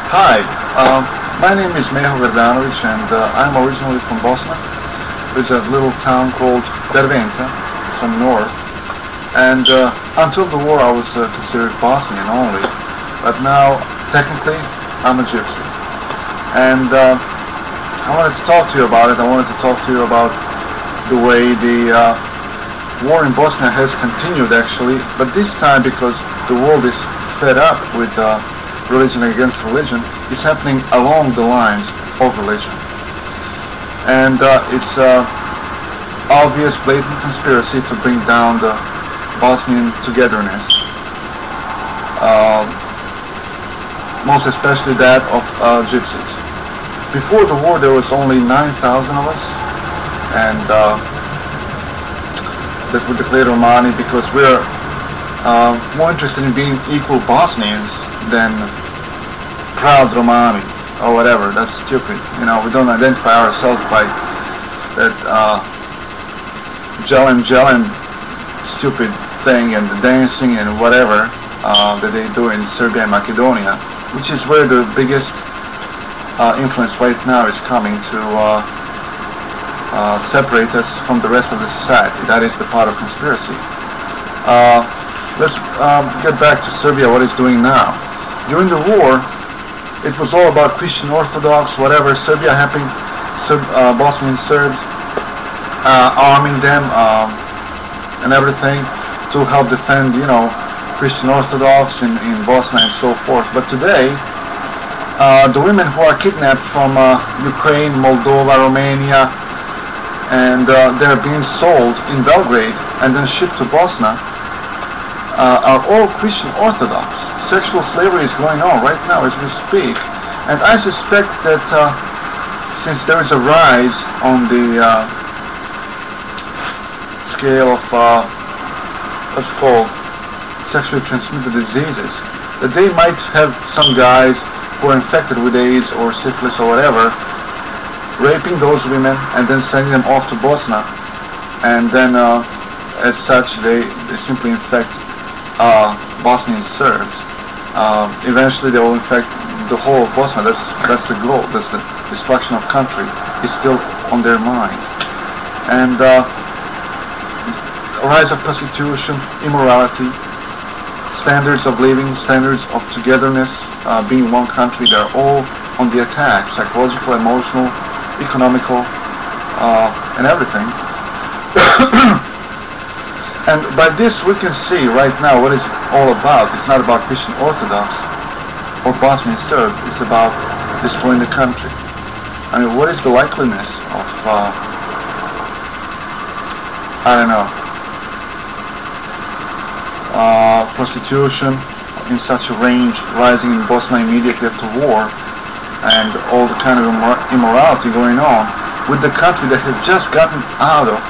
Hi, my name is Meho Verdanovic, and I'm originally from Bosnia. There's a little town called Derventa, from north. And until the war I was considered Bosnian only, but now technically I'm a gypsy. And I wanted to talk to you about it. I wanted to talk to you about the way the war in Bosnia has continued, actually, but this time because the world is fed up with religion against religion, it's happening along the lines of religion. And it's obvious, blatant conspiracy to bring down the Bosnian togetherness, most especially that of gypsies. Before the war there was only 9,000 of us, and that were declared Romani because we're more interested in being equal Bosnians than proud Romani or whatever. That's stupid. You know, we don't identify ourselves by that Jelen stupid thing and the dancing and whatever that they do in Serbia and Macedonia, which is where the biggest influence right now is coming to separate us from the rest of the society. That is the part of conspiracy. Let's get back to Serbia, what it's doing now. During the war, it was all about Christian Orthodox, whatever, Serbia helping Bosnian Serbs, arming them and everything to help defend, you know, Christian Orthodox in Bosnia and so forth. But today, the women who are kidnapped from Ukraine, Moldova, Romania, and they're being sold in Belgrade and then shipped to Bosnia, are all Christian Orthodox. Sexual slavery is going on right now as we speak, and I suspect that since there is a rise on the scale of what's called sexually transmitted diseases, that they might have some guys who are infected with AIDS or syphilis or whatever, raping those women and then sending them off to Bosnia, and then as such they simply infect Bosnian Serbs. Eventually they will infect the whole of Bosnia. That's the goal. That's the destruction of country is still on their mind. And rise of prostitution, immorality, standards of living, standards of togetherness, being one country, they're all on the attack, psychological, emotional, economical, and everything. And by this we can see right now what it's all about. It's not about Christian Orthodox or Bosnian Serbs, it's about destroying the country. I mean, what is the likeliness of, I don't know, prostitution in such a range rising in Bosnia immediately after war, and all the kind of immorality going on with the country that has just gotten out of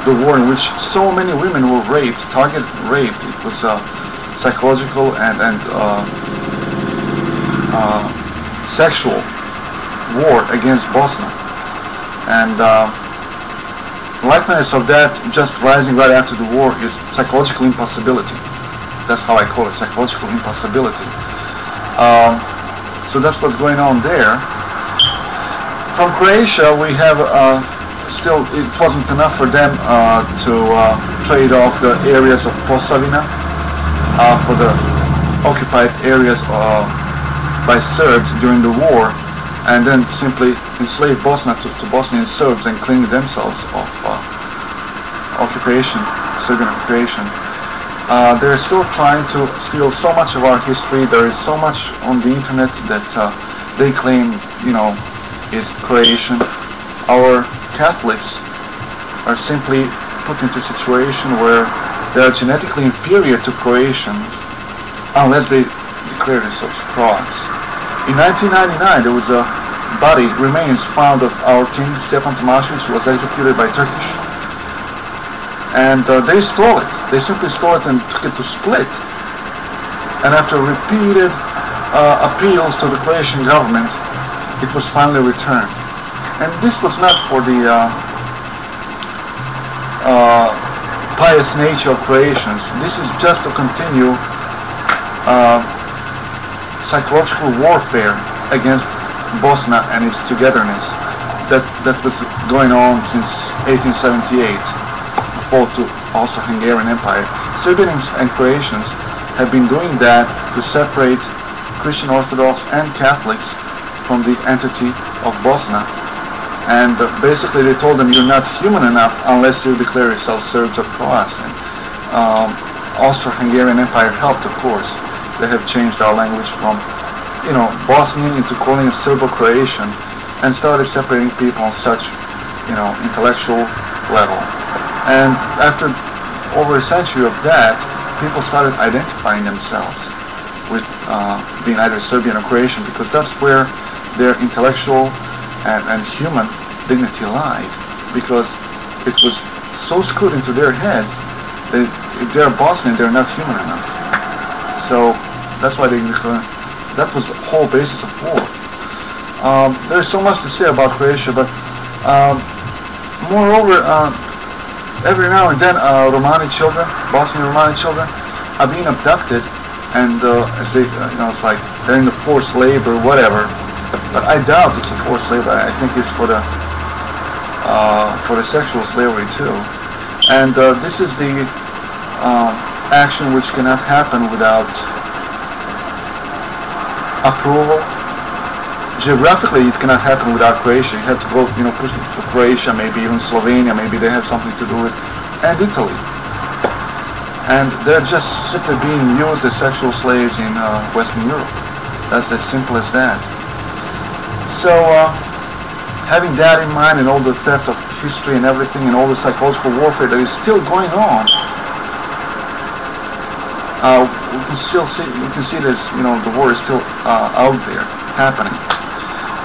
the war in which so many women were raped, targeted raped. It was psychological and sexual war against Bosnia, and likeness of that just rising right after the war is psychological impossibility. That's how I call it, psychological impossibility. So that's what's going on there. From Croatia we have still, it wasn't enough for them to trade off the areas of Posavina for the occupied areas by Serbs during the war, and then simply enslave Bosnia to Bosnian Serbs and clean themselves of occupation, Serbian occupation. They're still trying to steal so much of our history. There is so much on the internet that they claim, you know, is Croatian. Our Catholics are simply put into a situation where they are genetically inferior to Croatians unless they declare themselves Croats. In 1999 there was a body, remains found of our king Stefan Tomašević, who was executed by Turkish, and they stole it. They simply stole it and took it to Split, and after repeated appeals to the Croatian government, it was finally returned. And this was not for the pious nature of Croatians. This is just to continue psychological warfare against Bosna and its togetherness that was going on since 1878, the fall to Austro-Hungarian Empire. Serbians and Croatians have been doing that to separate Christian Orthodox and Catholics from the entity of Bosna. And basically they told them, you're not human enough unless you declare yourself Serbs or Croats. And Austro-Hungarian Empire helped, of course. They have changed our language from, Bosnian into calling it Serbo-Croatian, and started separating people on such, intellectual level. And after over a century of that, people started identifying themselves with being either Serbian or Croatian, because that's where their intellectual and human dignity lied, because it was so screwed into their heads that if they're Bosnian, they're not human enough. So that's why that was the whole basis of war. There's so much to say about Croatia, but moreover, every now and then Romani children, Bosnian Romani children, are being abducted, and as they, it's like they're in the forced labor, whatever. But I doubt it's a forced labor. I think it's for the sexual slavery too. And this is the action which cannot happen without approval. Geographically, it cannot happen without Croatia. You have to go, push it to Croatia, maybe even Slovenia, maybe they have something to do with, and Italy. And they're just simply being used as sexual slaves in Western Europe. That's as simple as that. So, having that in mind, and all the theft of history and everything, and all the psychological warfare that is still going on, we can see that the war is still out there happening.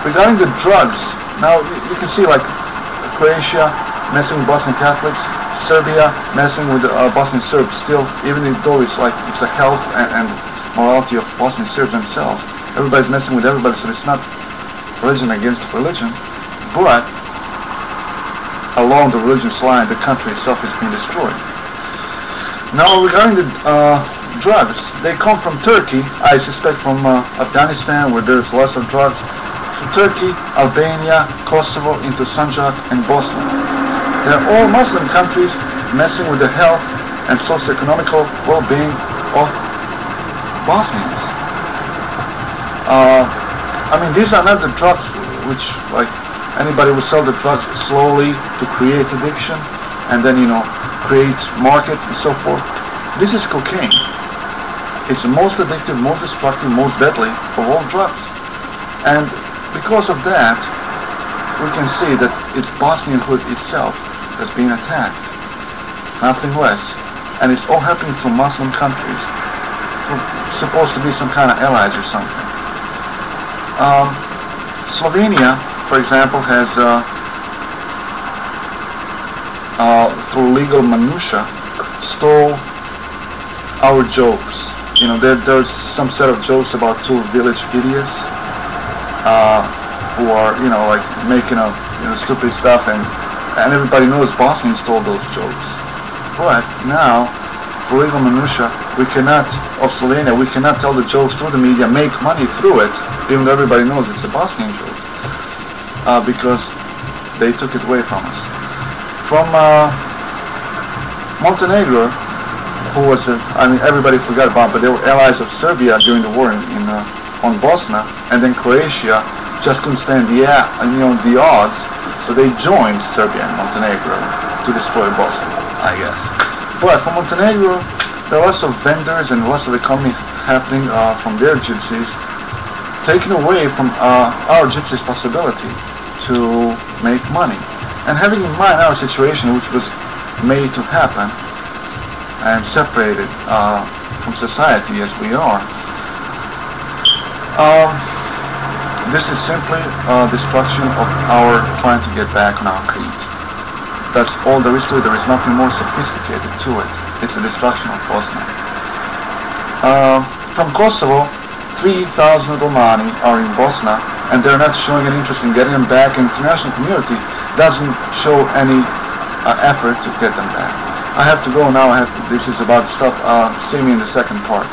Regarding the drugs, now you can see like Croatia messing with Bosnian Catholics, Serbia messing with Bosnian Serbs still, even though it's a health and morality of Bosnian Serbs themselves. Everybody's messing with everybody, so it's not religion against religion, but along the religious line, the country itself is being destroyed. Now regarding the drugs, they come from Turkey, I suspect from Afghanistan, where there's lots of drugs, to Turkey, Albania, Kosovo, into Sanjak and Bosnia. They're all Muslim countries messing with the health and socio-economical well-being of Bosnians. These are not the drugs which, anybody will sell the drugs slowly to create addiction and then, create market and so forth. This is cocaine. It's the most addictive, most destructive, most deadly of all drugs. And because of that, we can see that it's Bosnianhood itself that's being attacked. Nothing less. And it's all happening from Muslim countries. Supposed to be some kind of allies or something. Slovenia, for example, has, through legal minutia, stole our jokes. There's some set of jokes about two village idiots who are, making up, stupid stuff, and everybody knows Bosnians stole those jokes. But now, for legal minutia, of Slovenia, we cannot tell the jokes through the media, make money through it, even though everybody knows it's a Bosnian joke, because they took it away from us. From Montenegro, who was, everybody forgot about, but they were allies of Serbia during the war on Bosna, and then Croatia just couldn't stand the odds, so they joined Serbia and Montenegro to destroy Bosnia, I guess. But for Montenegro, there are lots of vendors and lots of economy happening from their gypsies, taken away from our gypsies' possibility to make money. And having in mind our situation, which was made to happen and separated from society as we are, this is simply destruction of our trying to get back on our feet. That's all there is to it. There is nothing more sophisticated to it. It's a destruction of Bosnia. From Kosovo, 3,000 Romani are in Bosnia, and they're not showing any interest in getting them back, and the international community doesn't show any effort to get them back. I have to go now. This is about stuff. See me in the second part.